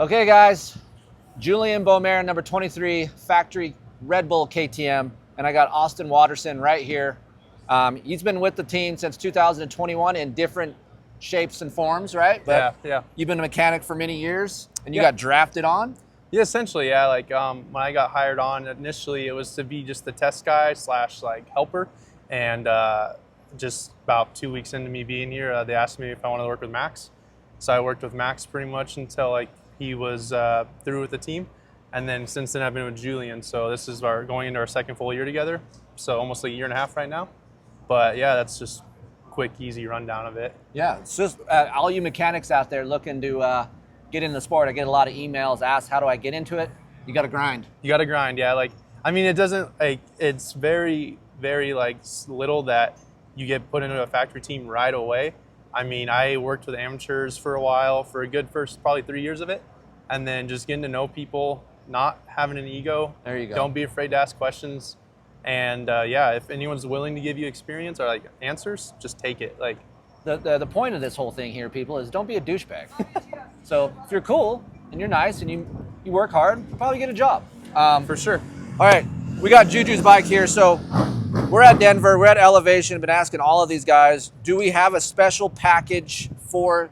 Okay, guys, Julien Beaumer, number 23, factory Red Bull KTM, and I got Austin Watterson right here. He's been with the team since 2021 in different shapes and forms, right? But yeah. You've been a mechanic for many years, and you Yeah. got drafted on? Yeah, essentially, yeah. Like when I got hired on initially, it was to be just the test guy / like helper, and just about 2 weeks into me being here, they asked me if I wanted to work with Max. So I worked with Max pretty much until like he was through with the team, and then since then I've been with Julien. So this is going into our second full year together. So almost like a year and a half right now. But yeah, that's just a quick, easy rundown of it. Yeah, it's just all you mechanics out there looking to get in the sport. I get a lot of emails, ask how do I get into it? You got to grind. You got to grind, yeah. Like, I mean, it doesn't like it's very, very like little that you get put into a factory team right away. I mean, I worked with amateurs for a while, for a good first probably 3 years of it, and then just getting to know people, not having an ego. There you go. Don't be afraid to ask questions, and yeah, if anyone's willing to give you experience or like answers, just take it. Like, The point of this whole thing here, people, is don't be a douchebag. So if you're cool and you're nice and you work hard, you'll probably get a job. for sure. All right, we got Juju's bike here. So we're at Denver, we're at Elevation. Been asking all of these guys, do we have a special package for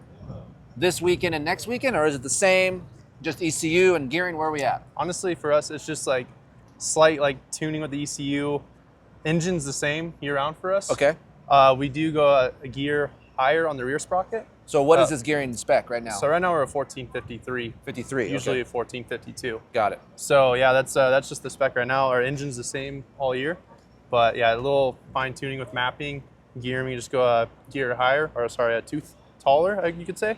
this weekend and next weekend, or is it the same, just ECU and gearing? Where are we at? Honestly, for us, it's just like slight like tuning with the ECU. Engine's the same year round for us. Okay. We do go a gear higher on the rear sprocket. So what is this gearing spec right now? So right now we're a 1453. 53. Usually okay. a 1452. Got it. So yeah, that's just the spec right now. Our engine's the same all year, but yeah, a little fine tuning with mapping. Gearing, we just go a gear higher, or sorry, a tooth taller, you could say.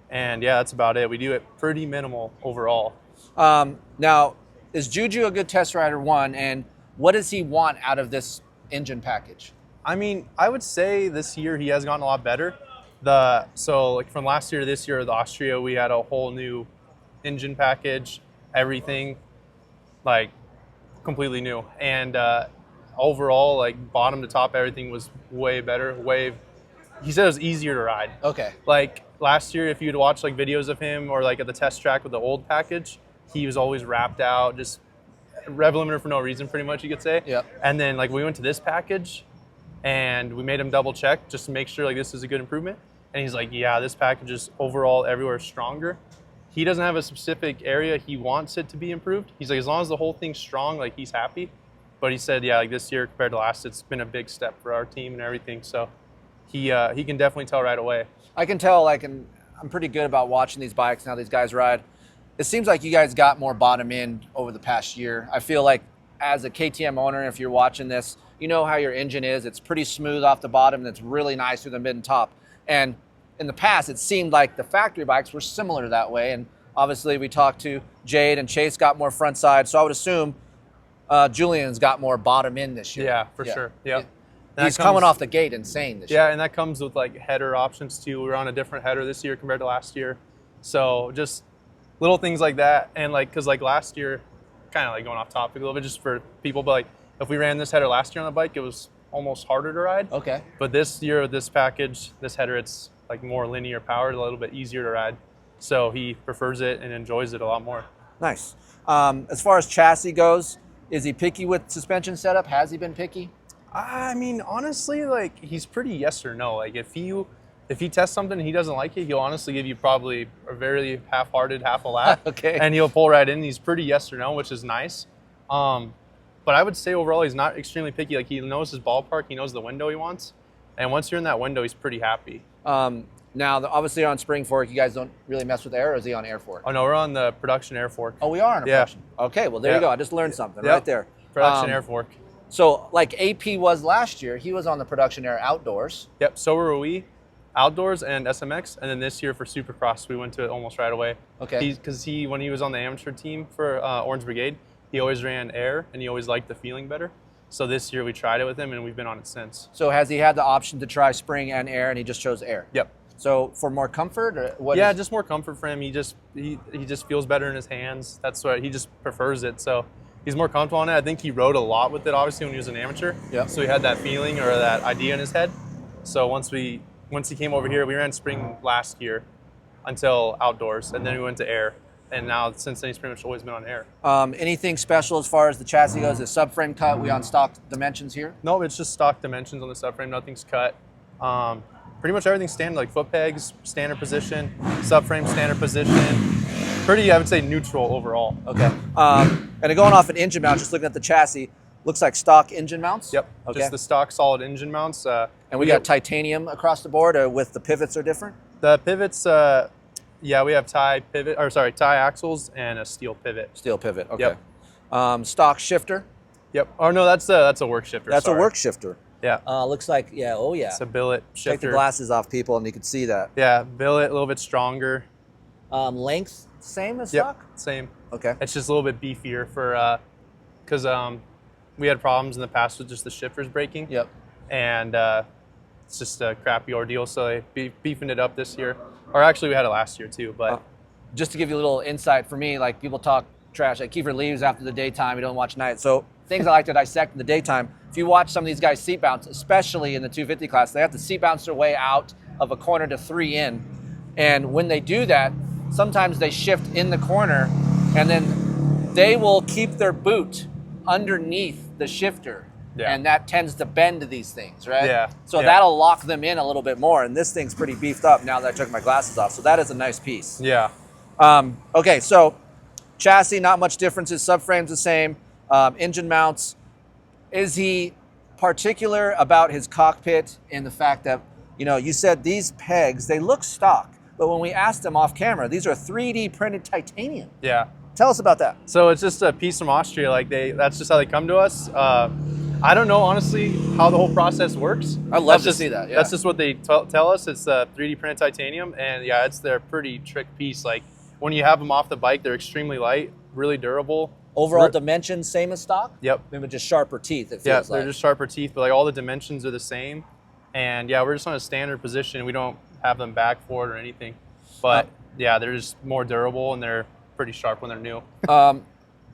And yeah, that's about it. We do it pretty minimal overall. Now, is Juju a good test rider, one, and what does he want out of this engine package? I mean, I would say this year he has gotten a lot better. So like from last year to this year, the Austria, we had a whole new engine package, everything like completely new. And overall, like bottom to top, everything was way better. He said it was easier to ride. Okay. Like last year, if you'd watch like videos of him or like at the test track with the old package, he was always wrapped out, just rev limiter for no reason, pretty much you could say. Yep. And then like we went to this package and we made him double check just to make sure like this is a good improvement. And he's like, yeah, this package is overall everywhere stronger. He doesn't have a specific area he wants it to be improved. He's like, as long as the whole thing's strong, like he's happy. But he said, yeah, like this year compared to last, it's been a big step for our team and everything. So he can definitely tell right away. I can tell, and I'm pretty good about watching these bikes and how these guys ride. It seems like you guys got more bottom end over the past year. I feel like as a KTM owner, if you're watching this, you know how your engine is. It's pretty smooth off the bottom and it's really nice through the mid and top. And in the past, it seemed like the factory bikes were similar that way. And obviously we talked to Jade and Chase got more front side. So I would assume Julian's got more bottom end this year. Yeah, for sure. Yeah. He's coming off the gate insane this year. Yeah, and that comes with like header options too. We're on a different header this year compared to last year. So just little things like that. And like, cause like last year, kind of like going off topic a little bit just for people, but like if we ran this header last year on the bike, it was almost harder to ride. Okay. But this year with this package, this header, it's like more linear powered, a little bit easier to ride. So he prefers it and enjoys it a lot more. Nice. As far as chassis goes, is he picky with suspension setup? Has he been picky? I mean, honestly, like he's pretty yes or no. Like if he tests something and he doesn't like it, he'll honestly give you probably a very half-hearted half a lap. Okay. And he'll pull right in. He's pretty yes or no, which is nice. But I would say overall he's not extremely picky. Like he knows his ballpark, he knows the window he wants. And once you're in that window, he's pretty happy. Now, obviously on spring fork, you guys don't really mess with air, or is he on air fork? Oh no, we're on the production air fork. Oh, we are on a production. Okay, well there you go. I just learned something right there. Production air fork. So like AP was last year, he was on the production air outdoors. Yep, so were we. Outdoors and SMX, and then this year for Supercross, we went to it almost right away. Okay. Because when he was on the amateur team for Orange Brigade, he always ran air, and he always liked the feeling better. So this year we tried it with him, and we've been on it since. So has he had the option to try spring and air, and he just chose air? Yep. So for more comfort, or what? Yeah, just more comfort for him. He just feels better in his hands. That's what he just prefers it. So he's more comfortable on it. I think he rode a lot with it, obviously, when he was an amateur. Yeah. So he had that feeling or that idea in his head. So once he came over here, we ran spring last year until outdoors, and then we went to air. and now since then he's pretty much always been on air. Anything special as far as the chassis goes? The subframe cut? We on stock dimensions here? No, it's just stock dimensions on the subframe. Nothing's cut. Pretty much everything's standard, like foot pegs, standard position, subframe, standard position. Pretty, I would say, neutral overall. Okay. And then going off an engine mount, just looking at the chassis, looks like stock engine mounts? Yep. Okay. Just the stock solid engine mounts. And we got titanium across the board, with the pivots are different? The pivots, yeah, we have tie axles and a steel pivot. Steel pivot, okay. Yep. Stock shifter? Yep. Oh, no, that's a work shifter. That's a work shifter. Yeah. Looks like, yeah, oh yeah. It's a billet shifter. Take the glasses off, people, and you can see that. Yeah, billet, a little bit stronger. Length, same as stock? Yep, same. Okay. It's just a little bit beefier for, because we had problems in the past with just the shifters breaking. Yep. And it's just a crappy ordeal, so they beefing it up this year. Or actually, we had it last year too, but. Just to give you a little insight for me, like people talk trash, like Keefer leaves after the daytime, he don't watch night. So things I like to dissect in the daytime, if you watch some of these guys seat bounce, especially in the 250 class, they have to seat bounce their way out of a corner to 3 in. And when they do that, sometimes they shift in the corner and then they will keep their boot underneath the shifter. Yeah. And that tends to bend these things, right? Yeah. So that'll lock them in a little bit more. And this thing's pretty beefed up now that I took my glasses off. So that is a nice piece. Yeah. Okay, so chassis, not much differences. Subframe's the same. Engine mounts. Is he particular about his cockpit in the fact that, you said these pegs, they look stock, but when we asked him off camera, these are 3D printed titanium. Yeah. Tell us about that. So it's just a piece from Austria. Like that's just how they come to us. I don't know, honestly, how the whole process works. I'd love to see that. Yeah. That's just what they tell us. It's 3D printed titanium, and yeah, it's their pretty trick piece. Like when you have them off the bike, they're extremely light, really durable. Overall dimensions, same as stock? Yep. Maybe just sharper teeth, it feels like. Yeah, they're just sharper teeth, but like all the dimensions are the same. And yeah, we're just on a standard position. We don't have them back forward or anything. But yeah, they're just more durable and they're pretty sharp when they're new.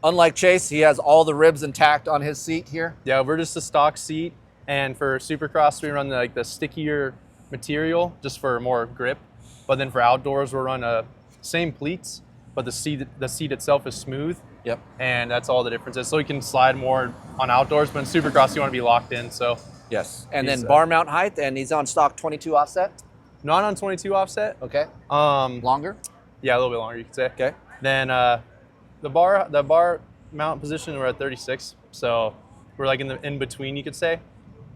Unlike Chase, he has all the ribs intact on his seat here. Yeah, we're just a stock seat. And for Supercross, we run the stickier material just for more grip. But then for outdoors, we'll run same pleats, but the seat itself is smooth. Yep. And that's all the difference is. So we can slide more on outdoors, but in Supercross, you want to be locked in. So yes. And then bar mount height, and he's on stock 22 offset? Not on 22 offset. Okay. Longer? Yeah, a little bit longer, you could say. Okay. Then the bar mount position, we're at 36. So we're like in between, you could say.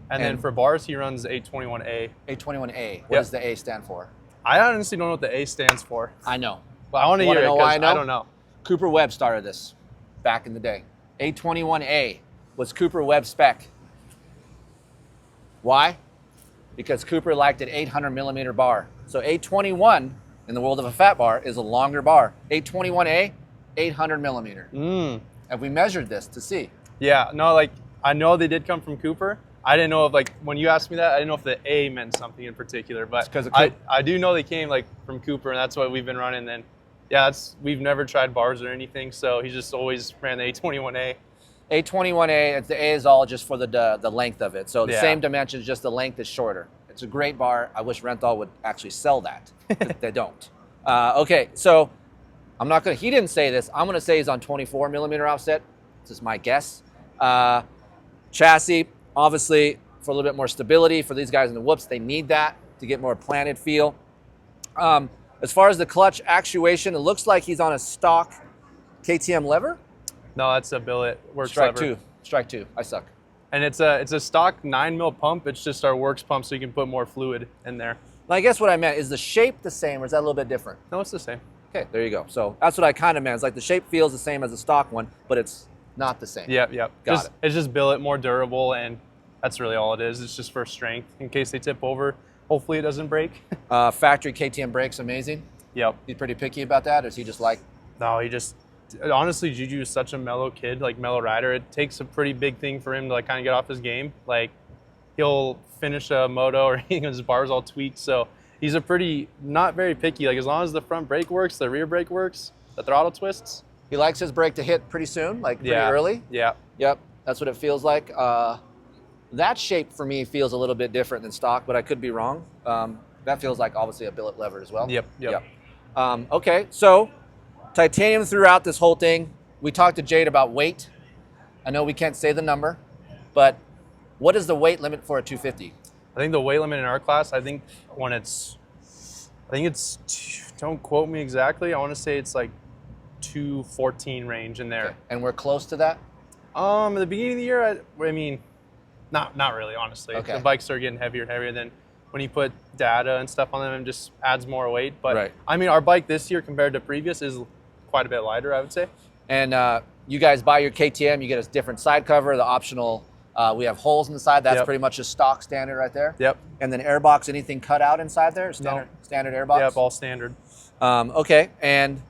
And then for bars, he runs 821A. 821A. What does the A stand for? I honestly don't know what the A stands for. I know. But I want to hear it because I don't know. Cooper Webb started this back in the day. 821A was Cooper Webb spec. Why? Because Cooper liked an 800 millimeter bar. So 821 in the world of a fat bar is a longer bar. 821A, 800 millimeter. Have we measured this to see? Yeah, no, like I know they did come from Cooper. I didn't know if when you asked me that, I didn't know if the A meant something in particular, but I do know they came from Cooper, and that's what we've been running. And yeah, we've never tried bars or anything, so he just always ran the A21A. A21A, the A is all just for the length of it. So the same dimensions, just the length is shorter. It's a great bar. I wish Renthal would actually sell that. They don't. Okay, so he didn't say this. I'm gonna say he's on 24 millimeter offset. This is my guess. Chassis, obviously, for a little bit more stability. For these guys in the whoops, they need that to get more planted feel. As far as the clutch actuation, it looks like he's on a stock KTM lever. No, that's a billet works Strike lever. Strike two. I suck. And it's a stock 9 mil pump. It's just our works pump, so you can put more fluid in there. I guess what I meant is the shape the same, or is that a little bit different? No, it's the same. Okay, there you go. So that's what I kind of meant. It's like the shape feels the same as the stock one, but it's not the same. Yep. Got it. It's just billet, more durable, and that's really all it is. It's just for strength in case they tip over. Hopefully it doesn't break. Factory KTM brakes, amazing. Yep. He's pretty picky about that, or is he just like? No, honestly, Juju is such a mellow kid, mellow rider. It takes a pretty big thing for him to kind of get off his game. He'll finish a moto or his bar's all tweaked. So he's not very picky. As long as the front brake works, the rear brake works, the throttle twists. He likes his brake to hit pretty soon, pretty early. Yeah. Yep, that's what it feels like. That shape for me feels a little bit different than stock, but I could be wrong. That feels like obviously a billet lever as well. Yep. Okay, so Titanium throughout this whole thing. We talked to Jade about weight. I know we can't say the number, but what is the weight limit for a 250? I think the weight limit in our class, don't quote me exactly. I want to say it's like 214 range in there. Okay. And we're close to that? At the beginning of the year, I mean, not really, honestly. Okay. The bikes are getting heavier and heavier. Then when you put data and stuff on them, it just adds more weight. But right. I mean, our bike this year compared to previous is quite a bit lighter, I would say. And you guys buy your KTM, you get a different side cover, the optional, we have holes in the side. That's pretty much just stock standard right there. Yep. And then airbox, anything cut out inside there? Standard airbox? Yep, all standard. Okay, and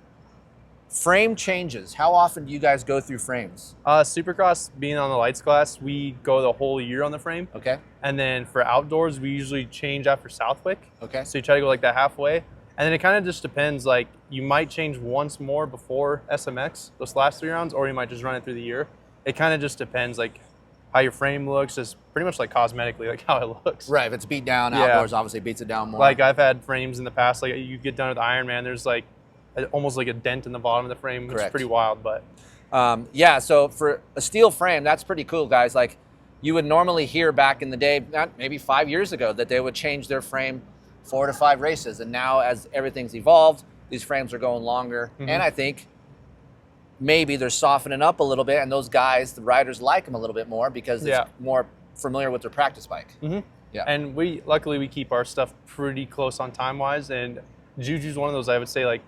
frame changes. How often do you guys go through frames? Supercross, being on the lights class, we go the whole year on the frame. Okay. And then for outdoors, we usually change after Southwick. Okay. So you try to go like that halfway. And then it kind of just depends, like you might change once more before SMX, those last 3 rounds, or you might just run it through the year. It kind of just depends, like how your frame looks, just pretty much like cosmetically, like how it looks. Right, if it's beat down outdoors, obviously beats it down more. Like I've had frames in the past, like you get done with Ironman, there's like almost like a dent in the bottom of the frame, which is pretty wild. But yeah, so for a steel frame, that's pretty cool, guys. Like you would normally hear back in the day, maybe 5 years ago, that they would change their frame 4 to 5 races. And now as everything's evolved, these frames are going longer. Mm-hmm. And I think maybe they're softening up a little bit, and those guys, the riders, like them a little bit more because it's more familiar with their practice bike. Mm-hmm. Yeah. And luckily we keep our stuff pretty close on time-wise, and Juju's one of those, I would say, like,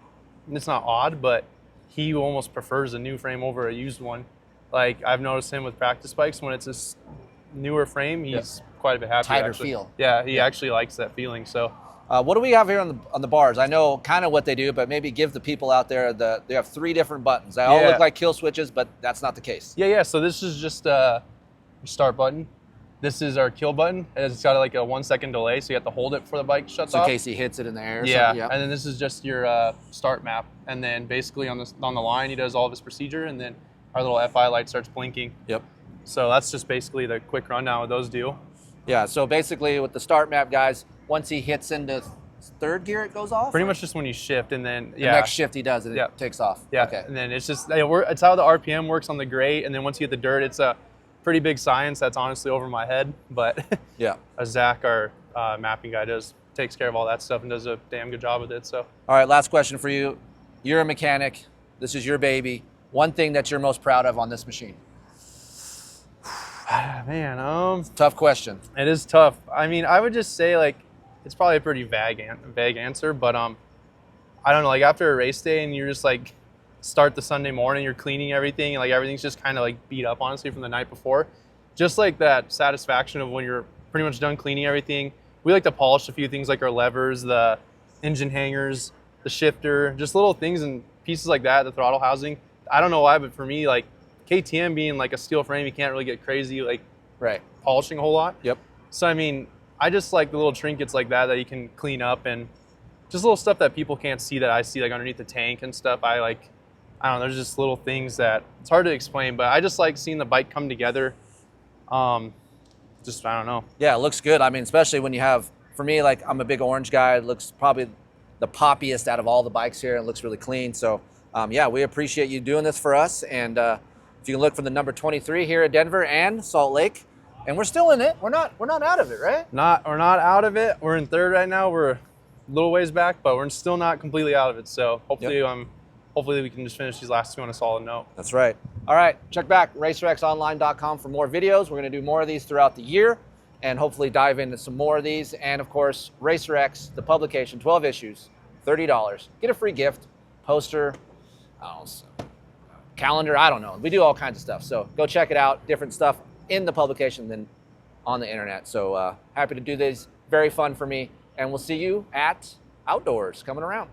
it's not odd, but he almost prefers a new frame over a used one. Like, I've noticed him with practice bikes, when it's a newer frame, he's quite a bit happier. Tighter actually. feel. Yeah, he actually likes that feeling, so. What do we have here on the bars? I know kind of what they do, but maybe give the people out there they have 3 different buttons. They all look like kill switches, but that's not the case. Yeah. So this is just your start button. This is our kill button. It's got like a 1 second delay, so you have to hold it before the bike shuts off. In case he hits it in the air. Yeah. And then this is just your start map. And then basically on the line, he does all of his procedure, and then our little FI light starts blinking. Yep. So that's just basically the quick rundown what those do. Yeah. So basically with the start map, guys, once he hits into 3rd gear, it goes off? Pretty much just when you shift, and then the next shift he does, and it takes off. Yeah. Okay. And then it's just, it's how the RPM works on the grate, and then once you get the dirt, it's a pretty big science that's honestly over my head. But yeah, Zach, our mapping guy, takes care of all that stuff and does a damn good job with it. So. All right, last question for you. You're a mechanic. This is your baby. One thing that you're most proud of on this machine? Man, tough question. It is tough. I mean, I would just say, like, it's probably a pretty vague answer, but I don't know, like after a race day and you're just like start the Sunday morning, you're cleaning everything, and like everything's just kind of like beat up, honestly, from the night before. Just like that satisfaction of when you're pretty much done cleaning everything. We like to polish a few things like our levers, the engine hangers, the shifter, just little things and pieces like that, the throttle housing. I don't know why, but for me, like KTM being like a steel frame, you can't really get crazy like polishing a whole lot. Yep. So I mean, I just like the little trinkets like that you can clean up, and just little stuff that people can't see that I see, like underneath the tank and stuff. I don't know, there's just little things that it's hard to explain, but I just like seeing the bike come together. I don't know. Yeah, it looks good. I mean, especially when you have, for me, like I'm a big orange guy. It looks probably the poppiest out of all the bikes here. It looks really clean. So yeah, we appreciate you doing this for us. And if you can look for the number 23 here at Denver and Salt Lake. And we're still in it. We're not out of it, right? We're not out of it. We're in 3rd right now. We're a little ways back, but we're still not completely out of it. So hopefully, hopefully we can just finish these last 2 on a solid note. That's right. All right, check back racerxonline.com for more videos. We're going to do more of these throughout the year, and hopefully dive into some more of these. And of course, Racer X, the publication, 12 issues, $30. Get a free gift, poster, calendar. I don't know. We do all kinds of stuff. So go check it out. Different stuff in the publication than on the internet. So happy to do this. Very fun for me. And we'll see you at Outdoors coming around.